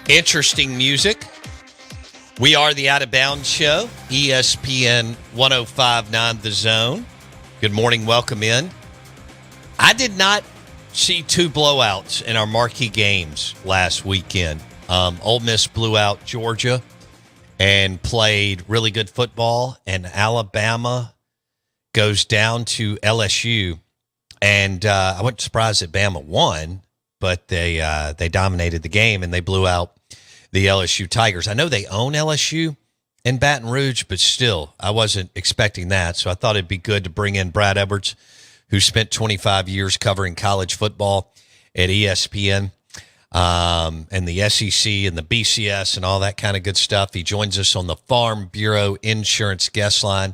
Interesting music. We are the Out of Bounds Show, ESPN 105.9 The Zone. Good morning. Welcome in. I did not see two blowouts in our marquee games last weekend. Ole Miss blew out Georgia and played really good football, and Alabama goes down to LSU. And I wasn't surprised that Bama won, but they dominated the game, and they blew out the LSU Tigers. I know they own LSU in Baton Rouge, but still, I wasn't expecting that. So I thought it'd be good to bring in Brad Edwards, who spent 25 years covering college football at ESPN and the SEC and the BCS and all that kind of good stuff. He joins us on the Farm Bureau Insurance Guest Line,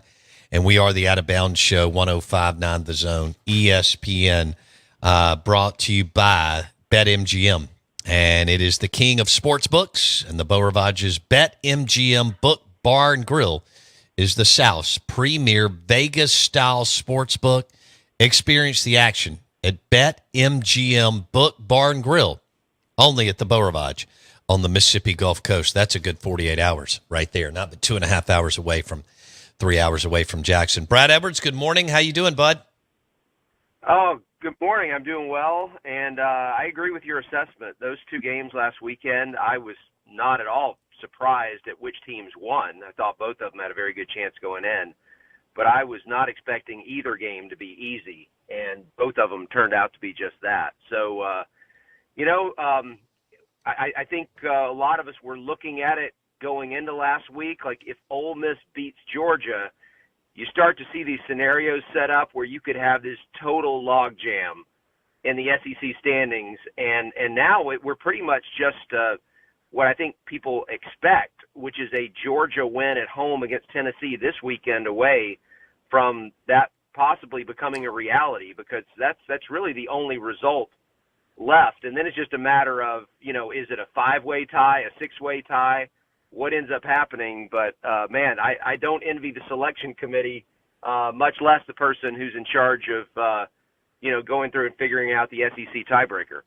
and we are the Out of Bounds Show, 105.9 The Zone, ESPN, brought to you by BetMGM. And it is the king of sports books, and the Beau Ravage's BetMGM Book Bar and Grill is the South's premier Vegas-style sports book. Experience the action at BetMGM Book Bar and Grill, only at the Beau Ravage on the Mississippi Gulf Coast. That's a good 48 hours right there, not but 2.5 hours away from 3 hours away from Jackson. Brad Edwards, good morning. How you doing, bud? Oh, good morning. I'm doing well, and I agree with your assessment. Those two games last weekend, I was not at all surprised at which teams won. I thought both of them had a very good chance going in, but I was not expecting either game to be easy, and both of them turned out to be just that. So, I think a lot of us were looking at it going into last week. Like, if Ole Miss beats Georgia, you start to see these scenarios set up where you could have this total logjam in the SEC standings, and now we're pretty much just what I think people expect, which is a Georgia win at home against Tennessee this weekend away from that possibly becoming a reality, because that's really the only result left. And then it's just a matter of, is it a 5-way tie, a 6-way tie? What ends up happening? But, man, I don't envy the selection committee, much less the person who's in charge of, going through and figuring out the SEC tiebreaker.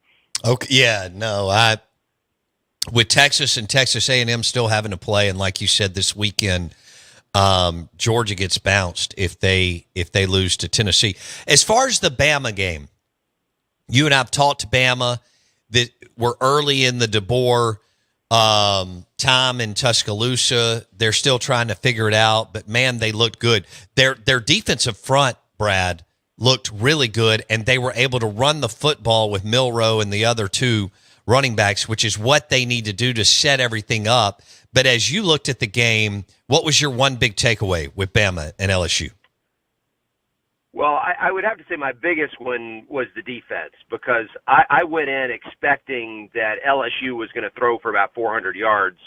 Okay, yeah, no, with Texas and Texas A&M still having to play, and like you said this weekend, Georgia gets bounced if they lose to Tennessee. As far as the Bama game, you and I have talked to Bama that we're early in the DeBoer time in Tuscaloosa. They're still trying to figure it out, but man, they looked good. Their defensive front, Brad, looked really good, and they were able to run the football with Milroe and the other two running backs, which is what they need to do to set everything up. But as you looked at the game, what was your one big takeaway with Bama and LSU? Well, I would have to say my biggest one was the defense, because I went in expecting that LSU was going to throw for about 400 yards,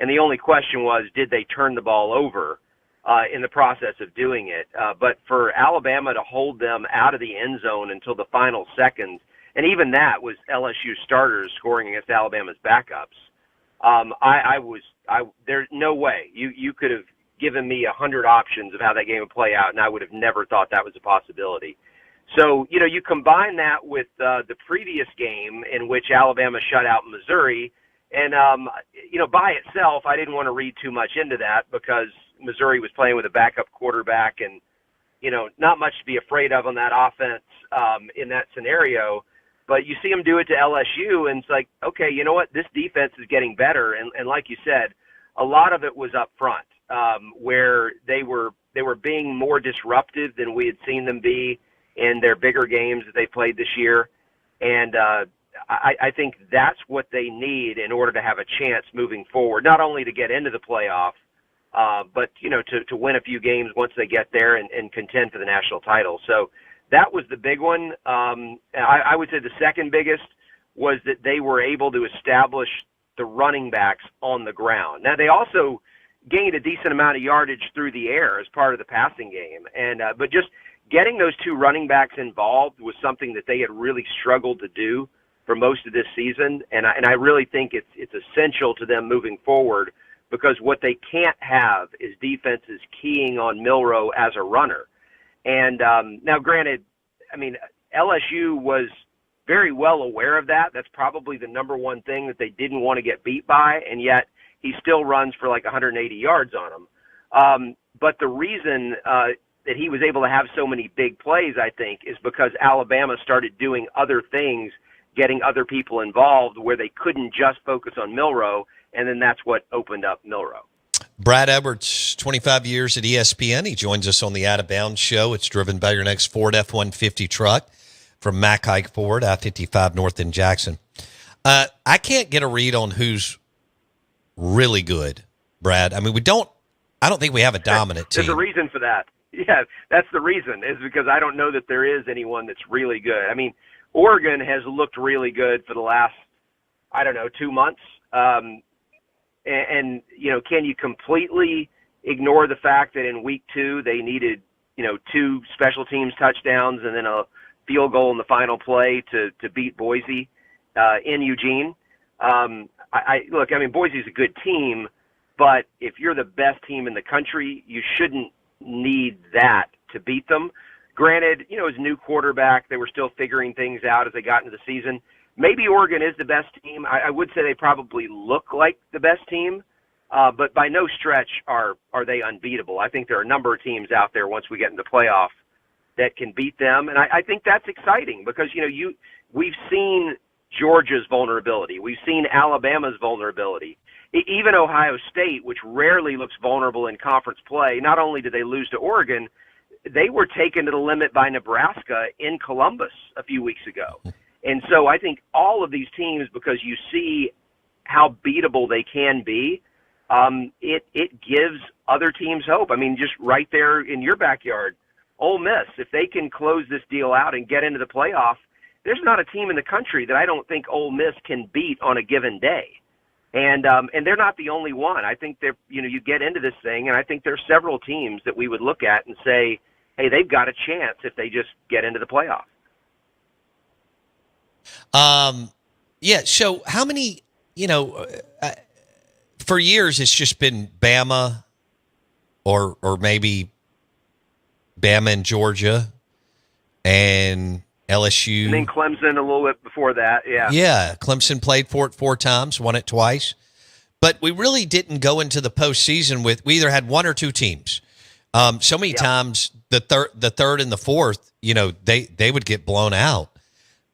and the only question was, did they turn the ball over in the process of doing it? But for Alabama to hold them out of the end zone until the final seconds, and even that was LSU starters scoring against Alabama's backups, there's no way. You could have given me 100 options of how that game would play out, and I would have never thought that was a possibility. So, you combine that with the previous game in which Alabama shut out Missouri, and, by itself, I didn't want to read too much into that, because Missouri was playing with a backup quarterback and, not much to be afraid of on that offense in that scenario. But you see them do it to LSU, and it's like, okay, you know what? This defense is getting better, and like you said, a lot of it was up front. Where they were being more disruptive than we had seen them be in their bigger games that they played this year. And I think that's what they need in order to have a chance moving forward, not only to get into the playoff, but, to win a few games once they get there and contend for the national title. So that was the big one. I would say the second biggest was that they were able to establish the running backs on the ground. Now, they also gained a decent amount of yardage through the air as part of the passing game. But just getting those two running backs involved was something that they had really struggled to do for most of this season. And I really think it's essential to them moving forward, because what they can't have is defenses keying on Milroe as a runner. And now, granted, LSU was very well aware of that. That's probably the number one thing that they didn't want to get beat by, and yet he still runs for like 180 yards on them. But the reason that he was able to have so many big plays, I think, is because Alabama started doing other things, getting other people involved where they couldn't just focus on Milroe, and then that's what opened up Milroe. Brad Edwards, 25 years at ESPN. He joins us on the Out of Bounds show. It's driven by your next Ford F-150 truck from Mack Hike Ford, I-55 North in Jackson. I can't get a read on who's really good, Brad. I mean, I don't think we have a dominant team. There's a reason for that. Yeah, that's the reason, is because I don't know that there is anyone that's really good. I mean, Oregon has looked really good for the last, 2 months. And can you completely ignore the fact that in week 2 they needed, 2 special teams touchdowns and then a field goal in the final play to beat Boise in Eugene? Boise's a good team, but if you're the best team in the country, you shouldn't need that to beat them. Granted, as new quarterback, they were still figuring things out as they got into the season. Maybe Oregon is the best team. I would say they probably look like the best team, but by no stretch are they unbeatable. I think there are a number of teams out there once we get into the playoff that can beat them, and I think that's exciting because we've seen Georgia's vulnerability, we've seen Alabama's vulnerability, even Ohio State, which rarely looks vulnerable in conference play. Not only did they lose to Oregon, they were taken to the limit by Nebraska in Columbus a few weeks ago. And so I think all of these teams, because you see how beatable they can be, it gives other teams hope. I mean, just right there in your backyard, Ole Miss, if they can close this deal out and get into the playoff, there's not a team in the country that I don't think Ole Miss can beat on a given day. And they're not the only one. I think they're, you get into this thing, and I think there's several teams that we would look at and say, hey, they've got a chance if they just get into the playoff. So how many, for years it's just been Bama or maybe Bama and Georgia and LSU. And then Clemson a little bit before that, yeah. Yeah, Clemson played for it 4 times, won it twice. But we really didn't go into the postseason we either had 1 or 2 teams. So many times the third and the fourth, they would get blown out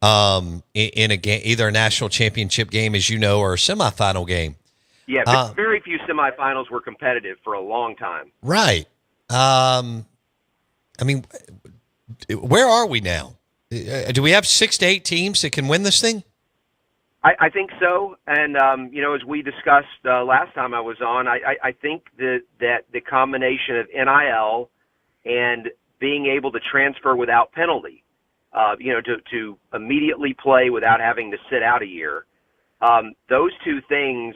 in a game, either a national championship game, as you know, or a semifinal game. Yeah, very few semifinals were competitive for a long time. Right. Where are we now? Do we have 6 to 8 teams that can win this thing? I think so. And, as we discussed last time I was on, I think that the combination of NIL and being able to transfer without penalty, to immediately play without having to sit out a year, those 2 things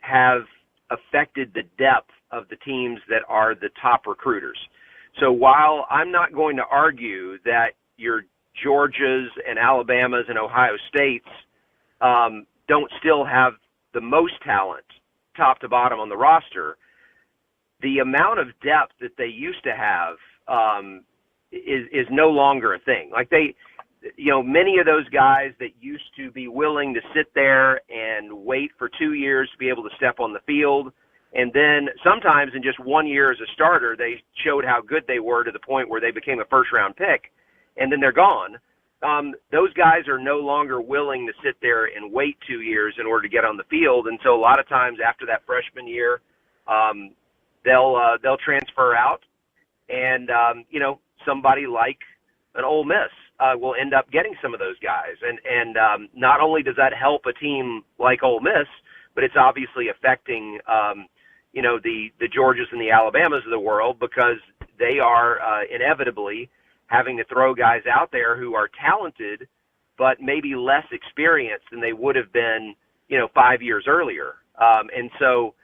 have affected the depth of the teams that are the top recruiters. So while I'm not going to argue that your Georgias and Alabamas and Ohio States don't still have the most talent top to bottom on the roster, the amount of depth that they used to have is no longer a thing. Like many of those guys that used to be willing to sit there and wait for 2 years to be able to step on the field, and then sometimes in just 1 year as a starter, they showed how good they were to the point where they became a first-round pick, and then they're gone. Those guys are no longer willing to sit there and wait 2 years in order to get on the field, and so a lot of times after that freshman year, they'll transfer out, and somebody like an Ole Miss will end up getting some of those guys, and not only does that help a team like Ole Miss, but it's obviously affecting the Georgias and the Alabamas of the world, because they are inevitably having to throw guys out there who are talented but maybe less experienced than they would have been 5 years earlier. And so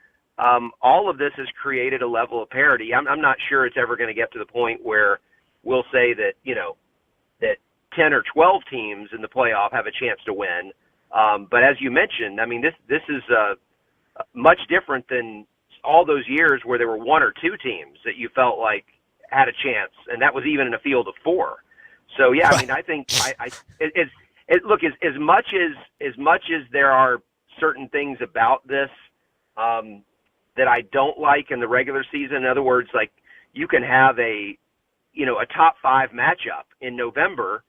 all of this has created a level of parity. I'm not sure it's ever going to get to the point where we'll say that that 10 or 12 teams in the playoff have a chance to win. But as you mentioned, this is much different than all those years where there were 1 or 2 teams that you felt like had a chance, and that was even in a field of 4. So yeah, I think as Look, as much as there are certain things about this that I don't like in the regular season. In other words, like you can have a top 5 matchup in November,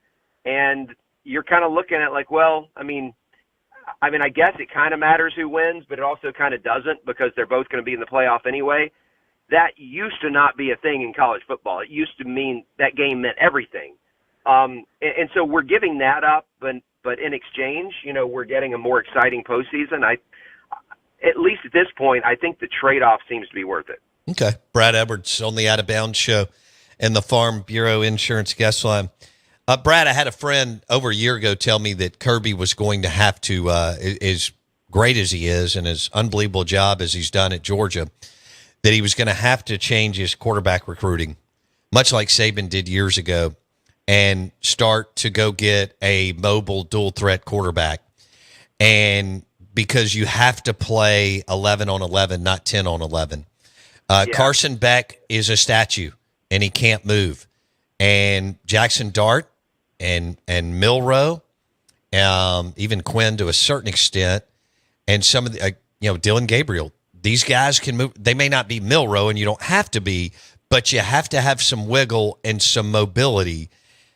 and you're kind of looking at like, well, I mean, I guess it kind of matters who wins, but it also kind of doesn't because they're both going to be in the playoff anyway. That used to not be a thing in college football. It used to mean that game meant everything. And so we're giving that up, but in exchange, we're getting a more exciting postseason. At least at this point, I think the trade-off seems to be worth it. Okay. Brad Edwards on the Out of Bounds Show and the Farm Bureau Insurance Guest Line. Brad, I had a friend over a year ago tell me that Kirby was going to have to, as great as he is and as unbelievable job as he's done at Georgia, that he was going to have to change his quarterback recruiting, much like Saban did years ago, and start to go get a mobile dual threat quarterback. And because you have to play 11 on 11, not 10 on 11. Carson Beck is a statue, and he can't move. And Jackson Dart and Milroe, even Quinn to a certain extent, and some of the, Dylan Gabriel, these guys can move. They may not be Milroe, and you don't have to be, but you have to have some wiggle and some mobility.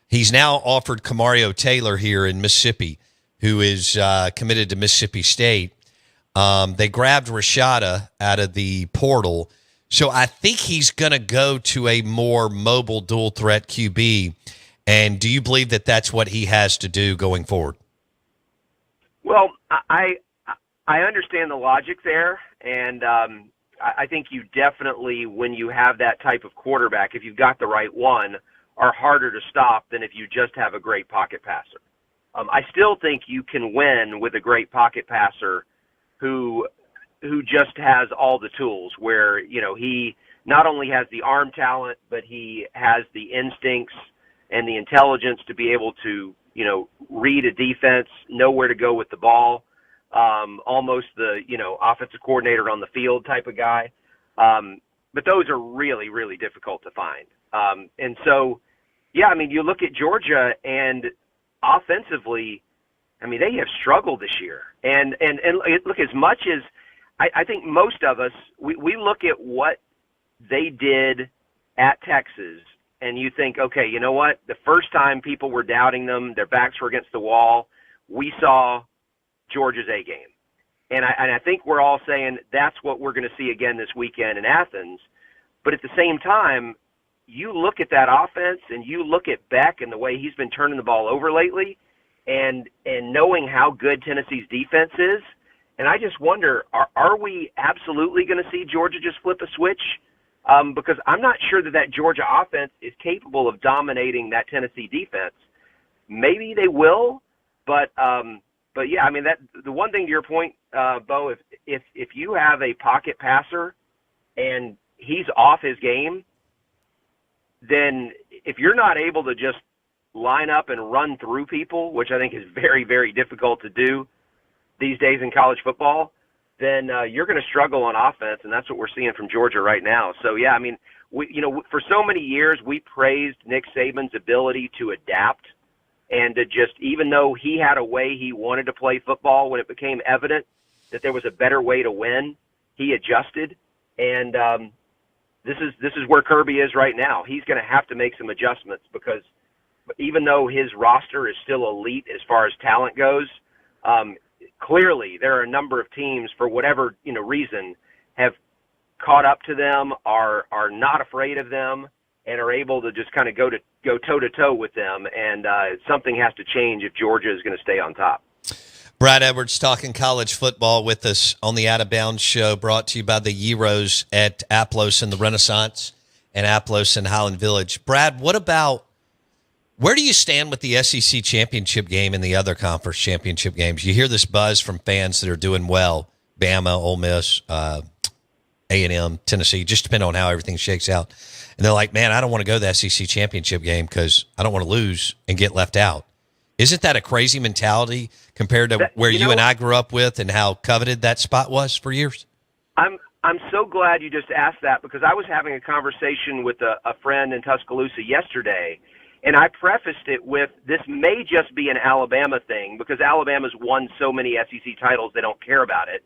He's now offered Camario Taylor here in Mississippi, who is committed to Mississippi State. They grabbed Rashada out of the portal. So I think he's going to go to a more mobile dual threat QB. And do you believe that that's what he has to do going forward? Well, I understand the logic there. And I think you definitely, when you have that type of quarterback, if you've got the right one, are harder to stop than if you just have a great pocket passer. I still think you can win with a great pocket passer who just has all the tools where, he not only has the arm talent, but he has the instincts and the intelligence to be able to, read a defense, know where to go with the ball, almost the, offensive coordinator on the field type of guy. But those are really, really difficult to find. And so, you look at Georgia and offensively, they have struggled this year. And look, as much as I think most of us, we look at what they did at Texas, and you think, okay, you know what? The first time people were doubting them, their backs were against the wall, we saw Georgia's A game. And I think we're all saying that's what we're going to see again this weekend in Athens. But at the same time, you look at that offense and you look at Beck and the way he's been turning the ball over lately, and knowing how good Tennessee's defense is, and I just wonder, are we absolutely going to see Georgia just flip a switch? Because I'm not sure that Georgia offense is capable of dominating that Tennessee defense. Maybe they will, but yeah, that the one thing to your point, Bo, if you have a pocket passer and he's off his game, then if you're not able to just line up and run through people, which I think is very, very difficult to do these days in college football, then you're going to struggle on offense, and that's what we're seeing from Georgia right now. So, yeah, for so many years we praised Nick Saban's ability to adapt and to just, even though he had a way he wanted to play football, when it became evident that there was a better way to win, he adjusted. And this is where Kirby is right now. He's going to have to make some adjustments because even though his roster is still elite as far as talent goes, clearly there are a number of teams, for whatever reason, have caught up to them, are not afraid of them, and are able to just kind of go toe-to-toe with them. And something has to change if Georgia is going to stay on top. Brad Edwards talking college football with us on the Out of Bounds Show, brought to you by the Gyros at Aplos and the Renaissance and Aplos and Highland Village. Brad, where do you stand with the SEC championship game and the other conference championship games? You hear this buzz from fans that are doing well, Bama, Ole Miss, A&M, Tennessee, just depending on how everything shakes out. And they're like, man, I don't want to go to the SEC championship game because I don't want to lose and get left out. Isn't that a crazy mentality compared to where you and I grew up with and how coveted that spot was for years? I'm so glad you just asked that, because I was having a conversation with a friend in Tuscaloosa yesterday, And I prefaced it with, this may just be an Alabama thing because Alabama's won so many SEC titles they don't care about it.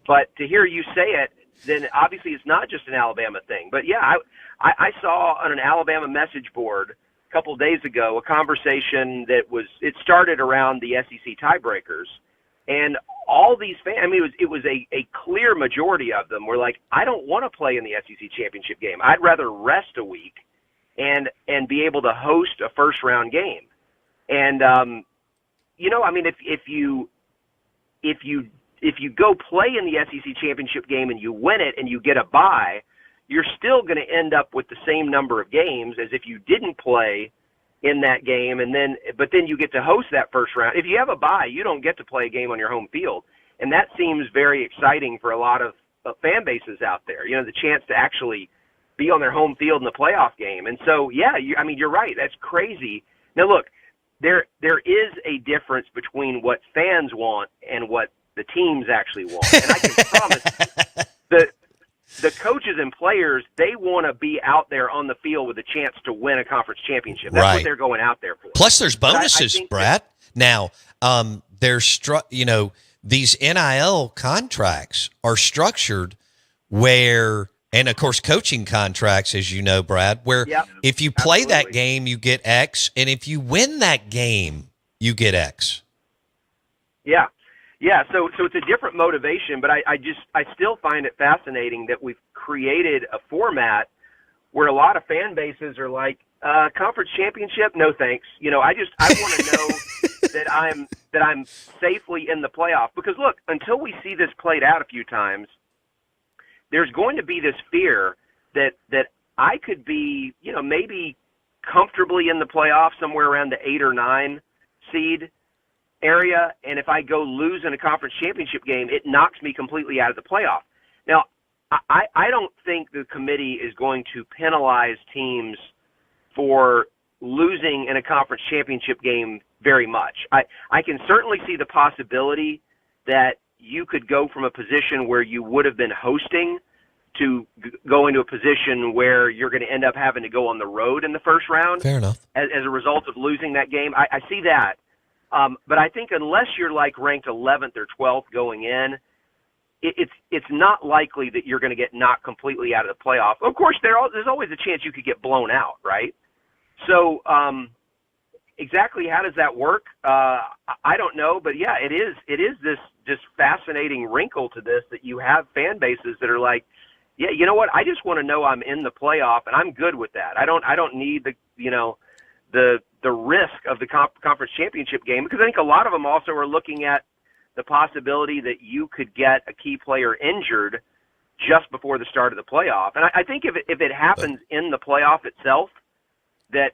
But to hear you say it, then obviously it's not just an Alabama thing. But yeah, I saw on an Alabama message board a couple of days ago a conversation it started around the SEC tiebreakers. And all these fans, I mean, it was a clear majority of them were like, I don't want to play in the SEC championship game. I'd rather rest a week and be able to host a first round game. And, I mean, if you go play in the SEC championship game and you win it and you get a bye, you're still going to end up with the same number of games as if you didn't play in that game. But then you get to host that first round. If you have a bye, you don't get to play a game on your home field. And that seems very exciting for a lot of fan bases out there, the chance to actually be on their home field in the playoff game. And so, yeah, you're right. That's crazy. Now, look, there is a difference between what fans want and what the teams actually want. And I can promise the coaches and players, they want to be out there on the field with a chance to win a conference championship. That's what they're going out there for. Plus, there's bonuses, Brad. Now, there's these NIL contracts are structured where, and of course, coaching contracts, as you know, Brad, where if you play that game, you get X, and if you win that game, you get X. Yeah. Yeah, so it's a different motivation, but I still find it fascinating that we've created a format where a lot of fan bases are like, conference championship, no thanks. I want to know that I'm safely in the playoff, because look, until we see this played out a few times, there's going to be this fear that I could be, maybe comfortably in the playoff somewhere around the 8 or 9 seed area, and if I go lose in a conference championship game, it knocks me completely out of the playoff. Now, I don't think the committee is going to penalize teams for losing in a conference championship game very much. I can certainly see the possibility that you could go from a position where you would have been hosting to go into a position where you're going to end up having to go on the road in the first round. Fair enough. As a result of losing that game. I see that. But I think unless you're like ranked 11th or 12th going in, it's not likely that you're going to get knocked completely out of the playoff. Of course, there's always a chance you could get blown out, right? So exactly how does that work? I don't know, but yeah, it is this just fascinating wrinkle to this, that you have fan bases that are like, yeah, you know what? I just want to know I'm in the playoff, and I'm good with that. I don't need the risk of the conference championship game, because I think a lot of them also are looking at the possibility that you could get a key player injured just before the start of the playoff. And I think if it happens in the playoff itself, that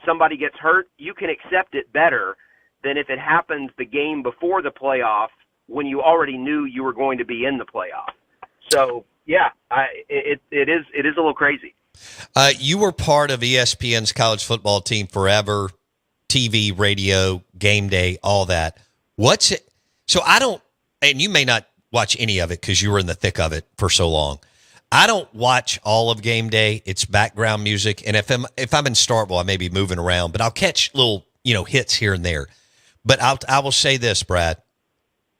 somebody gets hurt, you can accept it better than if it happens the game before the playoff when you already knew you were going to be in the playoff. So yeah, it is a little crazy. You were part of ESPN's college football team forever, TV, radio, game day, all that. What's it? So I don't, and you may not watch any of it because you were in the thick of it for so long. I don't watch all of game day. It's background music. And if I'm in Starkville, I may be moving around, but I'll catch little, hits here and there. But I will say this, Brad,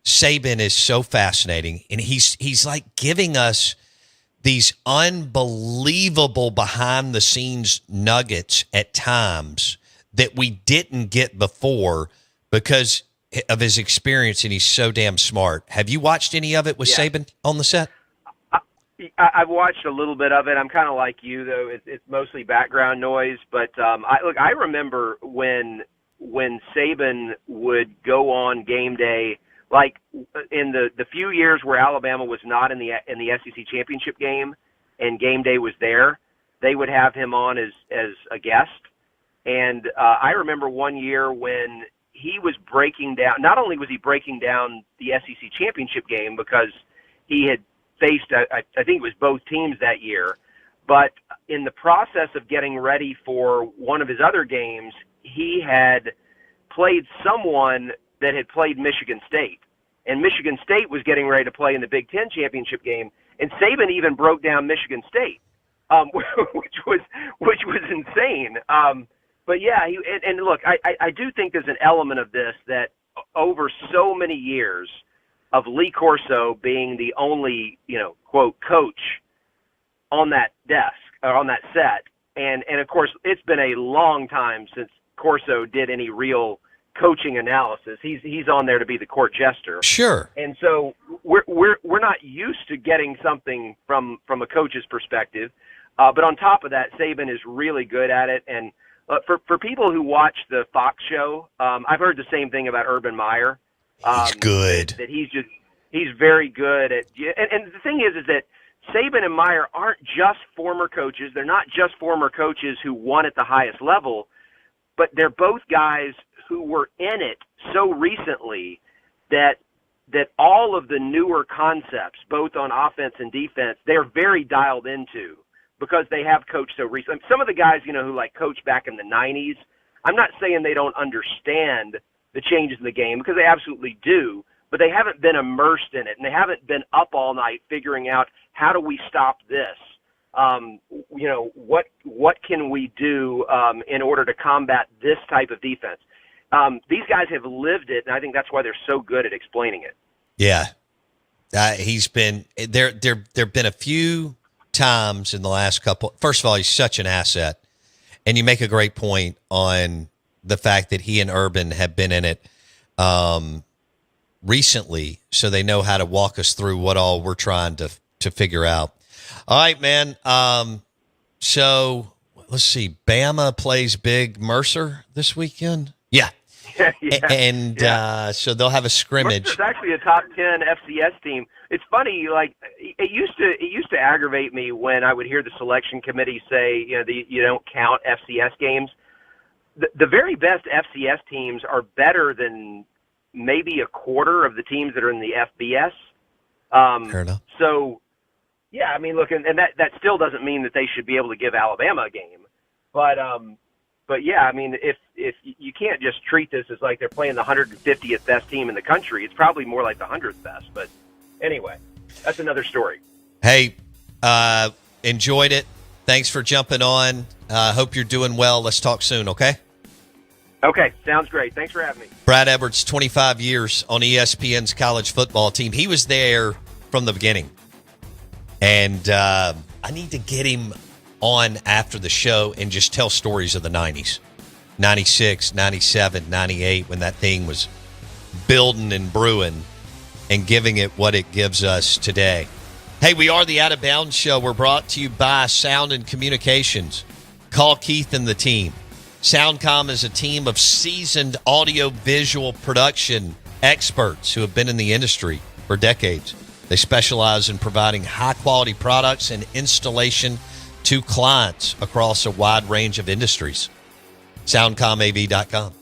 Saban is so fascinating, and he's like giving us these unbelievable behind-the-scenes nuggets at times that we didn't get before because of his experience, and he's so damn smart. Have you watched any of it with Saban on the set? I've watched a little bit of it. I'm kind of like you, though. It's mostly background noise. But I remember when Saban would go on game day, like in the few years where Alabama was not in the SEC championship game and game day was there, they would have him on as a guest. And I remember one year when he was breaking down, not only was he breaking down the SEC championship game because he had faced, I think it was both teams that year, but in the process of getting ready for one of his other games, he had played someone that had played Michigan State. And Michigan State was getting ready to play in the Big Ten championship game, and Saban even broke down Michigan State, which was insane. But yeah, and look, I do think there's an element of this that over so many years of Lee Corso being the only, quote, coach on that desk or on that set. And of course, it's been a long time since Corso did any real coaching analysis. He's on there to be the court jester. Sure. And so we're not used to getting something from a coach's perspective. But on top of that, Saban is really good at it. And for people who watch the Fox show, I've heard the same thing about Urban Meyer. He's good. That he's very good at. And the thing is that Saban and Meyer aren't just former coaches. They're not just former coaches who won at the highest level, but they're both guys who were in it so recently that all of the newer concepts, both on offense and defense, they're very dialed into because they have coached so recently. Some of the guys, who like coached back in the 90s, I'm not saying they don't understand the changes in the game because they absolutely do, but they haven't been immersed in it, and they haven't been up all night figuring out how do we stop this. What can we do in order to combat this type of defense? These guys have lived it, and I think that's why they're so good at explaining it. Yeah, he's been there. There've been a few times in the last couple. First of all, he's such an asset, and you make a great point on the fact that he and Urban have been in it recently, so they know how to walk us through what all we're trying to figure out. All right, man. So let's see. Bama plays Big Mercer this weekend. Yeah. So they'll have a scrimmage. Mercer's actually a top 10 FCS team. It's funny, like it used to aggravate me when I would hear the selection committee say, you don't count FCS games. The very best FCS teams are better than maybe a quarter of the teams that are in the FBS. Fair enough. So, yeah, I mean, look, and that still doesn't mean that they should be able to give Alabama a game, but yeah, I mean, if you can't just treat this as like they're playing the 150th best team in the country, it's probably more like the 100th best. But anyway, that's another story. Hey, enjoyed it. Thanks for jumping on. Hope you're doing well. Let's talk soon, okay? Okay, sounds great. Thanks for having me. Brad Edwards, 25 years on ESPN's college football team. He was there from the beginning. And I need to get him on after the show and just tell stories of the 90s. 96, 97, 98, when that thing was building and brewing and giving it what it gives us today. Hey, we are the Out of Bounds Show. We're brought to you by Sound and Communications. Call Keith and the team. Soundcom is a team of seasoned audio-visual production experts who have been in the industry for decades. They specialize in providing high-quality products and installation to clients across a wide range of industries. SoundcomAV.com.